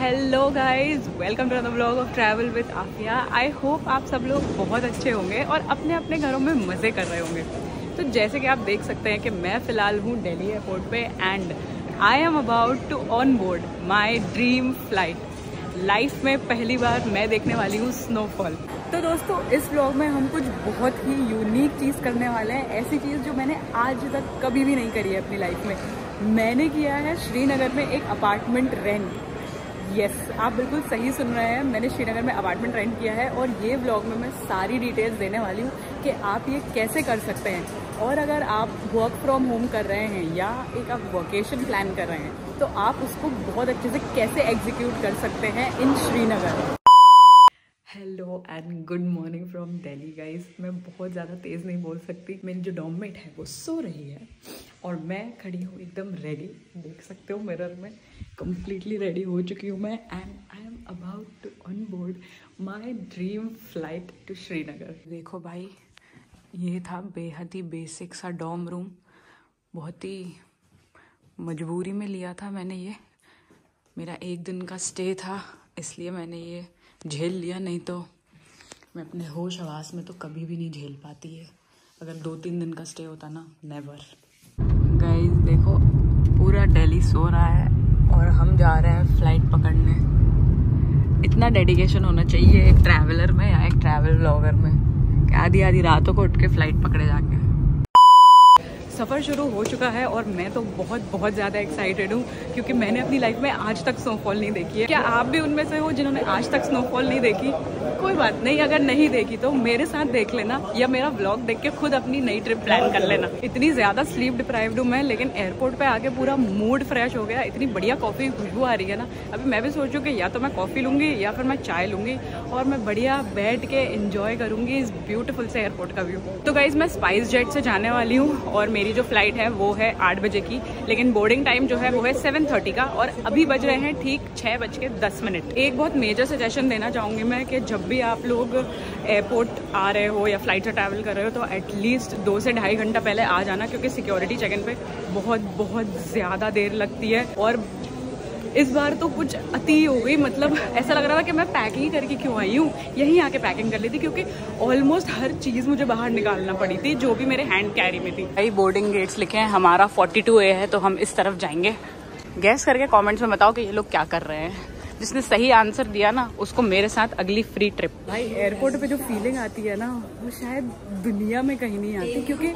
Hello guys, welcome to the blog of travel with Aafiya. I hope आप सब लोग बहुत अच्छे होंगे और अपने अपने घरों में मज़े कर रहे होंगे। तो जैसे कि आप देख सकते हैं कि मैं फ़िलहाल हूँ दिल्ली एयरपोर्ट पे and I am about to on board my dream flight. Life में पहली बार मैं देखने वाली हूँ स्नोफॉल। तो दोस्तों, इस व्लॉग में हम कुछ बहुत ही यूनिक चीज़ करने वाले हैं, ऐसी चीज़ जो मैंने आज तक कभी भी नहीं करी है अपनी लाइफ में। मैंने किया है श्रीनगर में एक अपार्टमेंट रेंट। यस, आप बिल्कुल सही सुन रहे हैं, मैंने श्रीनगर में अपार्टमेंट रेंट किया है और ये व्लॉग में मैं सारी डिटेल्स देने वाली हूँ कि आप ये कैसे कर सकते हैं। और अगर आप वर्क फ्रॉम होम कर रहे हैं या एक आप वर्केशन प्लान कर रहे हैं तो आप उसको बहुत अच्छे से कैसे एग्जीक्यूट कर सकते हैं in Srinagar. Hello and good morning from Delhi guys. मैं बहुत ज़्यादा तेज़ नहीं बोल सकती, मेरी जो डॉममेट है वो सो रही है और मैं खड़ी हूँ एकदम रेडी। देख सकते हो मिरर में कम्प्लीटली रेडी हो चुकी हूँ मैं and I am about to on board my dream flight to Srinagar. देखो भाई, ये था बेहद ही बेसिक सा डॉर्म रूम। बहुत ही मजबूरी में लिया था मैंने ये, मेरा एक दिन का स्टे था इसलिए मैंने ये झेल लिया, नहीं तो मैं अपने होश हवास में तो कभी भी नहीं झेल पाती है। अगर 2-3 दिन का स्टे होता ना, नेवर। गाइस देखो, पूरा दिल्ली सो रहा है और हम जा रहे हैं फ्लाइट पकड़ने। इतना डेडिकेशन होना चाहिए एक ट्रैवलर में या एक ट्रैवल ब्लॉगर में कि आधी आधी रातों को उठ के फ्लाइट पकड़े जाके। सफ़र शुरू हो चुका है और मैं तो बहुत ज़्यादा एक्साइटेड हूँ क्योंकि मैंने अपनी लाइफ में आज तक स्नोफॉल नहीं देखी है। क्या आप भी उनमें से हो जिन्होंने आज तक स्नोफॉल नहीं देखी? कोई बात नहीं, अगर नहीं देखी तो मेरे साथ देख लेना या मेरा व्लॉग देख के खुद अपनी नई ट्रिप प्लान कर लेना। इतनी ज़्यादा स्लीप डिप्राइव्ड हूँ मैं, लेकिन एयरपोर्ट पे आके पूरा मूड फ्रेश हो गया। इतनी बढ़िया कॉफ़ी खुशबू आ रही है ना, अभी मैं भी सोचूँ कि या तो मैं कॉफ़ी लूँगी या फिर मैं चाय लूँगी और मैं बढ़िया बैठ के एंजॉय करूँगी इस ब्यूटीफुल से एयरपोर्ट का व्यू। तो गाइज, मैं स्पाइस जेट से जाने वाली हूँ और मेरी जो फ्लाइट है वो है 8 बजे की, लेकिन बोर्डिंग टाइम जो है वो है 7:30 का और अभी बज रहे हैं ठीक 6:10। एक बहुत मेजर सजेशन देना चाहूँगी मैं कि जब भी आप लोग एयरपोर्ट आ रहे हो या फ्लाइट से ट्रैवल कर रहे हो तो एटलीस्ट 2 से ढाई घंटा पहले आ जाना, क्योंकि सिक्योरिटी चेक इन पे बहुत ज़्यादा देर लगती है। और इस बार तो कुछ अति हो गई, मतलब ऐसा लग रहा था कि मैं पैकिंग करके क्यों आई हूँ, यहीं आके पैकिंग कर ली थी क्योंकि ऑलमोस्ट हर चीज़ मुझे बाहर निकालना पड़ी थी जो भी मेरे हैंड कैरी में थी। भाई बोर्डिंग गेट्स लिखे हैं, हमारा 42A है तो हम इस तरफ जाएंगे। गैस करके कमेंट्स में बताओ कि ये लोग क्या कर रहे हैं। जिसने सही आंसर दिया ना उसको मेरे साथ अगली फ्री ट्रिप। भाई एयरपोर्ट पे जो फीलिंग आती है ना वो शायद दुनिया में कहीं नहीं आती, क्योंकि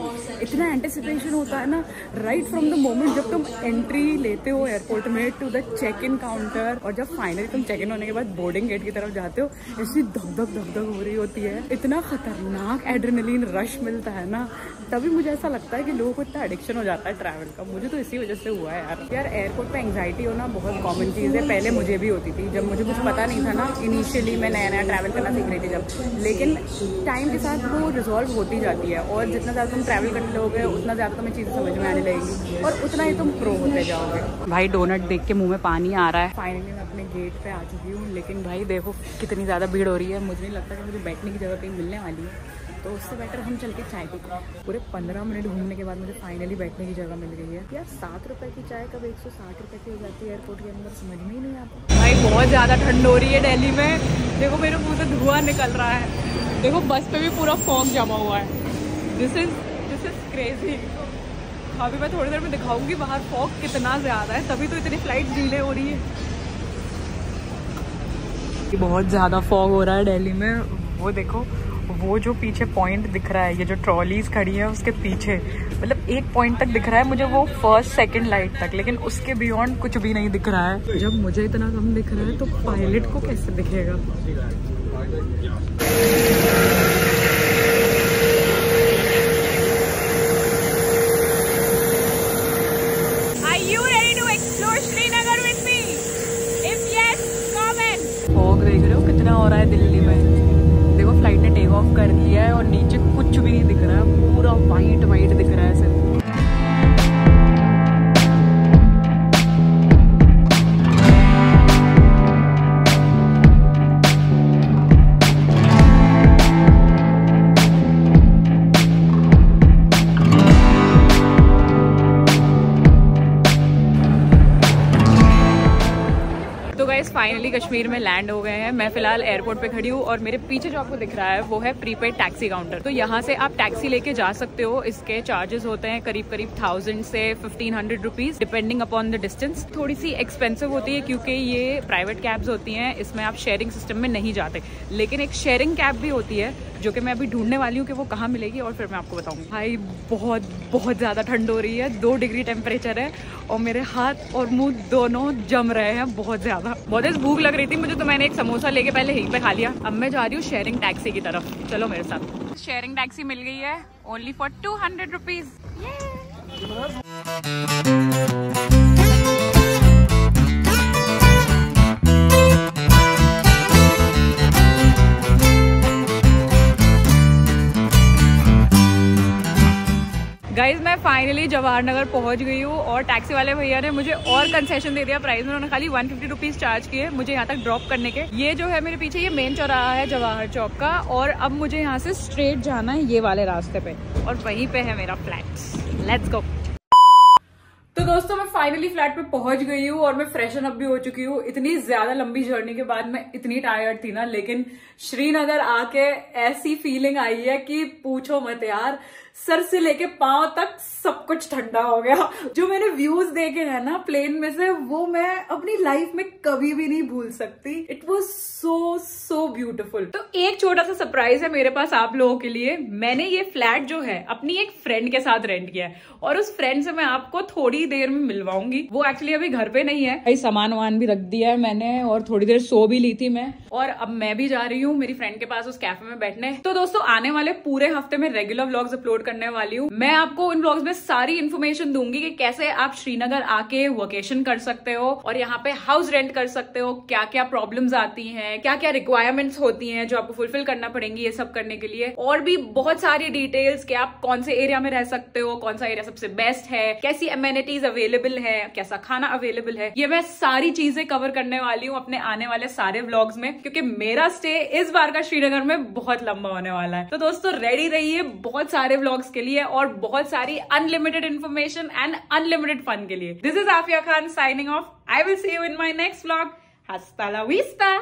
इतना एंटिसिपेशन होता है ना राइट फ्रॉम द मोमेंट जब तुम एंट्री लेते हो एयरपोर्ट में to the check in counter, और जब फाइनली तुम चेक इन होने के बाद बोर्डिंग गेट की तरफ जाते हो, ऐसी धक धक हो रही होती है। इतना खतरनाक एड्रेनलिन रश मिलता है ना, तभी मुझे ऐसा लगता है कि लोगों को इतना एडिक्शन हो जाता है ट्रैवल का। मुझे तो इसी वजह से हुआ है यार एयरपोर्ट पे एंग्जाइटी होना बहुत कॉमन चीज़ है। पहले मुझे भी होती थी, जब मुझे कुछ पता नहीं था ना, इनिशियली मैं नया ट्रैवल करना सीख रही थी जब, लेकिन टाइम के साथ वो रिजॉल्व होती जाती है और जितना ज़्यादा तुम ट्रैवल करने लगोगे उतना ज़्यादा तुम्हें चीज़ें समझ में आने लगेगी और उतना ही तुम प्रो होते जाओगे। भाई डोनट देख के मुँह में पानी आ रहा है। फाइनली मैं अपने गेट पे आ चुकी हूँ, लेकिन भाई देखो कितनी ज़्यादा भीड़ हो रही है। मुझे नहीं लगता कि मुझे बैठने की जगह कहीं मिलने वाली है, तो उससे बेटर हम चल के चाय पीते हैं। पूरे 15 मिनट घूमने के बाद मुझे फाइनली बैठने की जगह मिल गई है। यार 7 रुपए की चाय कब 160 रुपए की हो जाती है एयरपोर्ट के अंदर, समझ में ही नहीं आता। भाई बहुत ज़्यादा ठंड हो रही है दिल्ली में, देखो मेरे मुँह से धुआं निकल रहा है। देखो बस पे भी पूरा फॉग जमा हुआ है। This is crazy. अभी मैं थोड़ी देर में दिखाऊंगी बाहर फॉग कितना ज़्यादा है, तभी तो इतनी फ्लाइट डिले हो रही है। बहुत ज़्यादा फॉग हो रहा है दिल्ली में। वो देखो, वो जो पीछे पॉइंट दिख रहा है, ये जो ट्रॉलीज खड़ी है उसके पीछे, मतलब एक पॉइंट तक दिख रहा है मुझे, वो फर्स्ट सेकंड लाइट तक, लेकिन उसके बियॉन्ड कुछ भी नहीं दिख रहा है। जब मुझे इतना कम दिख रहा है तो पायलट को कैसे दिखेगा। फॉग देख रहे हो कितना हो रहा है दिल्ली में। देखो फ्लाइट ने टेक ऑफ कर दिया है और नीचे कुछ भी नहीं दिख रहा है, पूरा वाइट दिख रहा है सिर्फ। फाइनली कश्मीर में लैंड हो गए हैं। मैं फिलहाल एयरपोर्ट पे खड़ी हूँ और मेरे पीछे जो आपको दिख रहा है वो है प्रीपेड टैक्सी काउंटर। तो यहाँ से आप टैक्सी लेके जा सकते हो। इसके चार्जेस होते हैं करीब 1000 से 1500 rupees depending upon the distance. थोड़ी सी एक्सपेंसिव होती है क्योंकि ये प्राइवेट कैब्स होती हैं, इसमें आप शेयरिंग सिस्टम में नहीं जाते। लेकिन एक शेयरिंग कैब भी होती है जो कि मैं अभी ढूंढने वाली हूँ कि वो कहाँ मिलेगी और फिर मैं आपको बताऊंगी। भाई बहुत ज़्यादा ठंड हो रही है, 2 डिग्री टेम्परेचर है और मेरे हाथ और मुंह दोनों जम रहे हैं बहुत ज़्यादा। बहुत तेज भूख लग रही थी मुझे, तो मैंने एक समोसा लेके पहले यहीं पे खा लिया। अब मैं जा रही हूँ शेयरिंग टैक्सी की तरफ, चलो मेरे साथ। शेयरिंग टैक्सी मिल गई है ओनली फॉर 200 रुपीज। गाइज मैं फाइनली जवाहर नगर पहुंच गई हूँ और टैक्सी वाले भैया ने मुझे और कंसेशन दे दिया प्राइस में। उन्होंने खाली 150 रुपीज चार्ज किए मुझे यहाँ तक ड्रॉप करने के। ये जो है मेरे पीछे, ये मेन चौराहा है जवाहर चौक का और अब मुझे यहाँ से स्ट्रेट जाना है ये वाले रास्ते पे और वहीं पे है मेरा फ्लैट। Let's go. तो दोस्तों मैं फाइनली फ्लैट पे पहुंच गई हूँ और मैं फ्रेशन अप भी हो चुकी हूँ। इतनी ज्यादा लंबी जर्नी के बाद मैं इतनी टायर्ड थी ना, लेकिन श्रीनगर आके ऐसी फीलिंग आई है कि पूछो मत यार। सर से लेके पांव तक सब कुछ ठंडा हो गया। जो मैंने व्यूज देखे हैं ना प्लेन में से, वो मैं अपनी लाइफ में कभी भी नहीं भूल सकती। It was so beautiful. तो एक छोटा सा सरप्राइज है मेरे पास आप लोगों के लिए। मैंने ये फ्लैट जो है अपनी एक फ्रेंड के साथ रेंट किया है और उस फ्रेंड से मैं आपको थोड़ी देर में मिलवाऊंगी। वो एक्चुअली अभी घर पे नहीं है, भाई सामान वामान भी रख दिया है मैंने और थोड़ी देर सो भी ली थी मैं। और अब मैं भी जा रही हूँ मेरी फ्रेंड के पास उस कैफे में बैठने। तो दोस्तों आने वाले पूरे हफ्ते में रेगुलर व्लॉग्स अपलोड करने वाली हूँ। मैं आपको इन व्लॉग्स में सारी इन्फॉर्मेशन दूंगी कि कैसे आप श्रीनगर आके वकेशन कर सकते हो और यहाँ पे हाउस रेंट कर सकते हो, क्या क्या प्रॉब्लम्स आती हैं, क्या क्या रिक्वायरमेंट्स होती हैं जो आपको फुलफिल करना पड़ेंगी ये सब करने के लिए, और भी बहुत सारी डिटेल्स कि आप कौन से एरिया में रह सकते हो, कौन सा एरिया सबसे बेस्ट है, कैसी एमेनिटीज अवेलेबल है, कैसा खाना अवेलेबल है। ये मैं सारी चीजें कवर करने वाली हूँ अपने आने वाले सारे व्लॉग्स में, क्योंकि मेरा स्टे इस बार का श्रीनगर में बहुत लंबा होने वाला है। तो दोस्तों रेडी रहिए बहुत सारे व्लॉग्स के लिए और बहुत सारी unlimited information and unlimited fun के लिए। This is Aafiya Khan signing off. I will see you in my next vlog. हस्ता ला विस्ता।